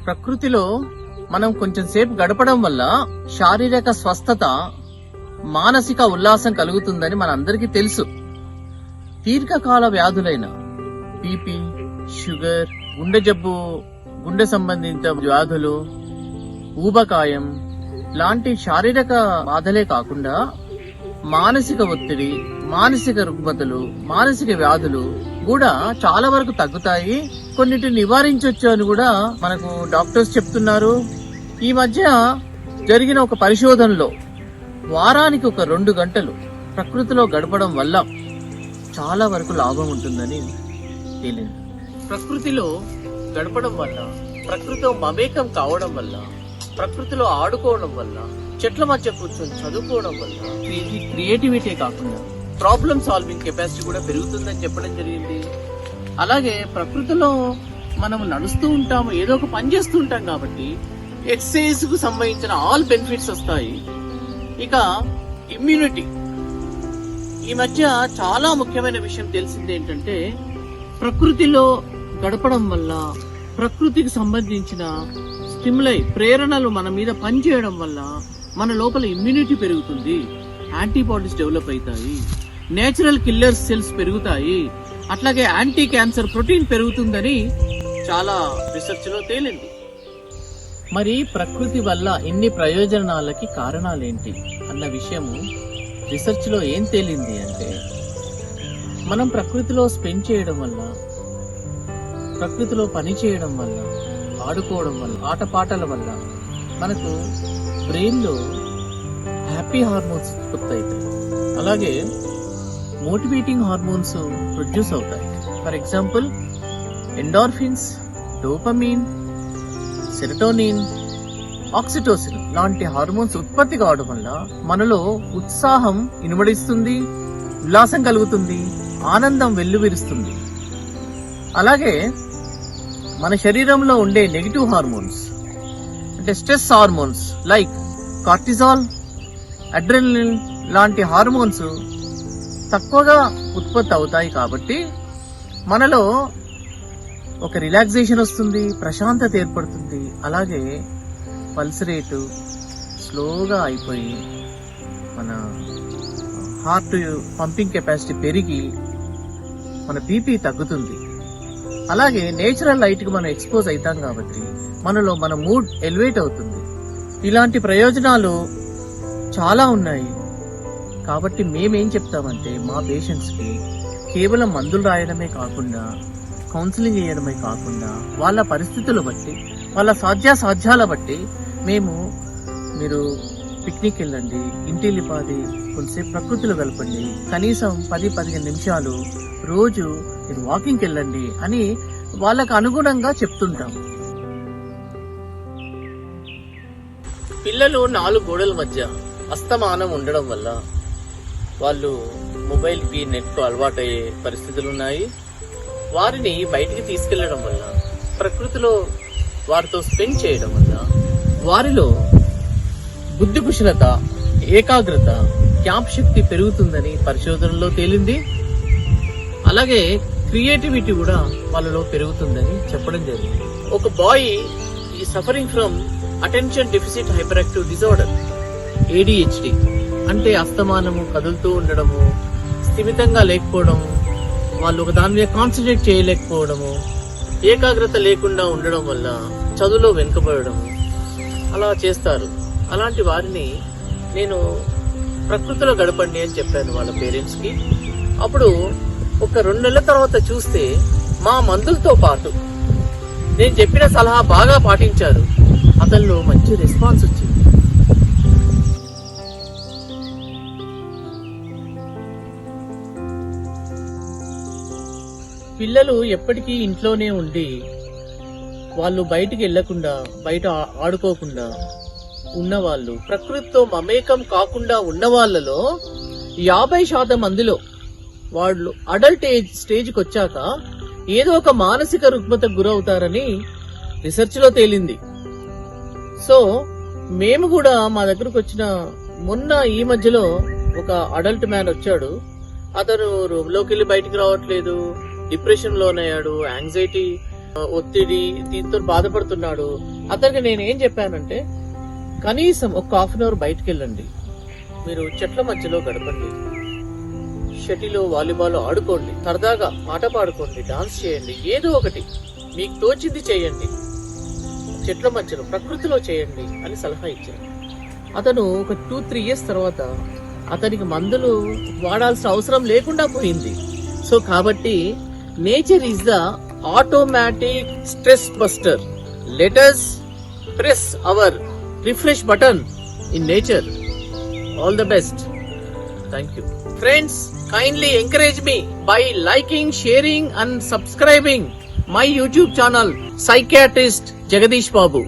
ప్రకృతిలో మనం కొంచెం సేపు గడపడం వల్ల శారీరక స్వస్థత, మానసిక ఉల్లాసం కలుగుతుందని మనందరికీ తెలుసు. దీర్ఘకాల వ్యాధులైన బీపీ, షుగర్, గుండె జబ్బు, గుండె సంబంధిత వ్యాధులు, ఊబకాయం లాంటి శారీరక బాధలే కాకుండా మానసిక ఒత్తిడి, మానసిక రుగ్మతలు, మానసిక వ్యాధులు కూడా చాలా వరకు తగ్గుతాయి. కొన్నిటిని నివారించవచ్చు అని కూడా మనకు డాక్టర్స్ చెప్తున్నారు. ఈ మధ్య జరిగిన ఒక పరిశోధనలో వారానికి ఒక 2 గంటలు ప్రకృతిలో గడపడం వల్ల చాలా వరకు లాభం ఉంటుందని తేలింది. ప్రకృతిలో గడపడం వల్ల, ప్రకృతితో మమేకం కావడం వల్ల, ప్రకృతిలో ఆడుకోవడం వల్ల, చెట్ల మధ్య కూర్చొని చదువుకోవడం వల్ల క్రియేటివిటీ కాకుండా ప్రాబ్లమ్ సాల్వింగ్ కెపాసిటీ కూడా పెరుగుతుందని చెప్పడం జరిగింది. అలాగే ప్రకృతిలో మనం నడుస్తూ ఉంటాము, ఏదో ఒక పని చేస్తూ ఉంటాం కాబట్టి ఎక్సర్సైజ్ కు సంబంధించిన ఆల్ బెనిఫిట్స్ వస్తాయి. ఇక ఇమ్యూనిటీ, ఈ మధ్య చాలా ముఖ్యమైన విషయం తెలిసింది ఏంటంటే ప్రకృతిలో గడపడం వల్ల, ప్రకృతికి సంబంధించిన స్టిమ్యులై, ప్రేరణలు మన మీద పనిచేయడం వల్ల మన లోపల ఇమ్యూనిటీ పెరుగుతుంది, యాంటీబాడీస్ డెవలప్ అవుతాయి, నేచురల్ కిల్లర్ సెల్స్ పెరుగుతాయి, అట్లాగే యాంటీ క్యాన్సర్ ప్రోటీన్ పెరుగుతుందని చాలా రీసెర్చ్ లో తేలింది. మరి ప్రకృతి వల్ల ఇన్ని ప్రయోజనాలకి కారణాలేంటి అన్న విషయము రీసెర్చ్ లో ఏం తేలింది అంటే, మనం ప్రకృతిలో స్పెండ్ చేయడం వల్ల, ప్రకృతిలో పని చేయడం వల్ల, ఆడుకోవడం వల్ల, ఆటపాటల వల్ల మనకు బ్రెయిన్ లో హ్యాపీ హార్మోన్స్ ఉత్పత్తి అవుతాయి. అలాగే మోటివేటింగ్ హార్మోన్స్ ప్రొడ్యూస్ అవుతాయి. For example endorphins, dopamine, serotonin, oxytocin లాంటి హార్మోన్స్ ఉత్పత్తి కావడం వల్ల మనలో ఉత్సాహం ఇనుమడిస్తుంది, ఉల్లాసం కలుగుతుంది, ఆనందం వెల్లువిరుస్తుంది. అలాగే మన శరీరంలో ఉండే నెగిటివ్ హార్మోన్స్ అంటే stress hormones like cortisol, adrenaline లాంటి హార్మోన్స్ తక్కువగా ఉత్పత్తి అవుతాయి. కాబట్టి మనలో ఒక రిలాక్సేషన్ వస్తుంది, ప్రశాంతత ఏర్పడుతుంది. అలాగే పల్స్ రేటు స్లోగా అయిపోయి మన హార్ట్ పంపింగ్ కెపాసిటీ పెరిగి మన బీపీ తగ్గుతుంది. అలాగే నేచురల్ లైట్ కి మనం ఎక్స్పోజ్ అవుతాం కాబట్టి మనలో మన మూడ్ ఎలివేట్ అవుతుంది. ఇలాంటి ప్రయోజనాలు చాలా ఉన్నాయి. కాబట్టి మేమేం చెప్తామంటే మా పేషెంట్స్ కి కేవలం మందులు రాయడమే కాకుండా, కౌన్సిలింగ్ చేయడమే కాకుండా, వాళ్ళ పరిస్థితులు బట్టి, వాళ్ళ సాధ్యాసాధ్యాల బట్టి మేము మీరు పిక్నిక్ వెళ్ళండి, ఇంటిల్లిపాది కొంతసేపు ప్రకృతిలో గడపండి, కనీసం 10-15 నిమిషాలు రోజు మీరు వాకింగ్కి వెళ్ళండి అని వాళ్ళకు అనుగుణంగా చెప్తుంటాం. పిల్లలు 4 గోడల మధ్య అస్తమానం ఉండడం వల్ల వాళ్ళు మొబైల్ కి, నెట్ కు అలవాటయ్యే పరిస్థితులు ఉన్నాయి. వారిని బయటికి తీసుకెళ్లడం వల్ల, ప్రకృతిలో వారితో స్పెండ్ చేయడం వల్ల వారిలో బుద్ధి కుశలత, ఏకాగ్రత, జ్ఞాపక శక్తి పెరుగుతుందని పరిశోధనలో తేలింది. అలాగే క్రియేటివిటీ కూడా వాళ్ళలో పెరుగుతుందని చెప్పడం జరిగింది. ఒక బాయ్ ఈ suffering from attention deficit hyper active disorder, ADHD అంటే అస్తమానము కదులుతూ ఉండడము, స్థిమితంగా లేకపోవడము, వాళ్ళు ఒక దాని మీద కాన్సన్ట్రేట్ చేయలేకపోవడము, ఏకాగ్రత లేకుండా ఉండడం వల్ల చదువులో వెనుకబడము అలా చేస్తారు. అలాంటి వారిని నేను ప్రకృతిలో గడపండి అని చెప్పాను వాళ్ళ పేరెంట్స్ కి. అప్పుడు ఒక 2 నెలల తర్వాత చూస్తే మా మందులతో పాటు నేను చెప్పిన సలహా బాగా పాటించారు. అతనిలో మంచి రెస్పాన్స్ వచ్చింది. పిల్లలు ఎప్పటికీ ఇంట్లోనే ఉండి వాళ్ళు బయటికి వెళ్లకుండా, బయట ఆడుకోకుండా ఉన్నవాళ్ళు, ప్రకృతితో మమేకం కాకుండా ఉన్న వాళ్ళలో 50% మందిలో వాళ్ళు అడల్ట్ ఏజ్ స్టేజ్కి వచ్చాక ఏదో ఒక మానసిక రుగ్మతకు గురవుతారని రీసెర్చ్ లో తేలింది. సో మేము కూడా మా దగ్గరకు వచ్చిన మొన్న ఈ మధ్యలో ఒక అడల్ట్ మ్యాన్ వచ్చాడు. అతను రూమ్ లోకి వెళ్ళి బయటికి రావట్లేదు, డిప్రెషన్ లోనయ్యాడు, యాంగ్జైటీ ఒత్తిడి దీంతో బాధపడుతున్నాడు. అతనికి నేను ఏం చెప్పానంటే కనీసం ఒక హాఫ్ అన్ అవర్ బయటకు వెళ్ళండి, మీరు చెట్ల మధ్యలో గడపండి, షటిల్ వాలీబాల్ ఆడుకోండి, సరదాగా పాట పాడుకోండి, డాన్స్ చేయండి, ఏదో ఒకటి మీకు తోచింది చేయండి, చెట్ల మధ్యలో ప్రకృతిలో చేయండి అని సలహా ఇచ్చాను. అతను ఒక 2-3 ఇయర్స్ తర్వాత అతనికి మందులు వాడాల్సిన అవసరం లేకుండా పోయింది. సో కాబట్టి nature is the automatic stress buster. Let us press our refresh button in nature. All the best. Thank you. Friends, kindly encourage me by liking, sharing and subscribing my YouTube channel, Psychiatrist Jagadeesh Babu.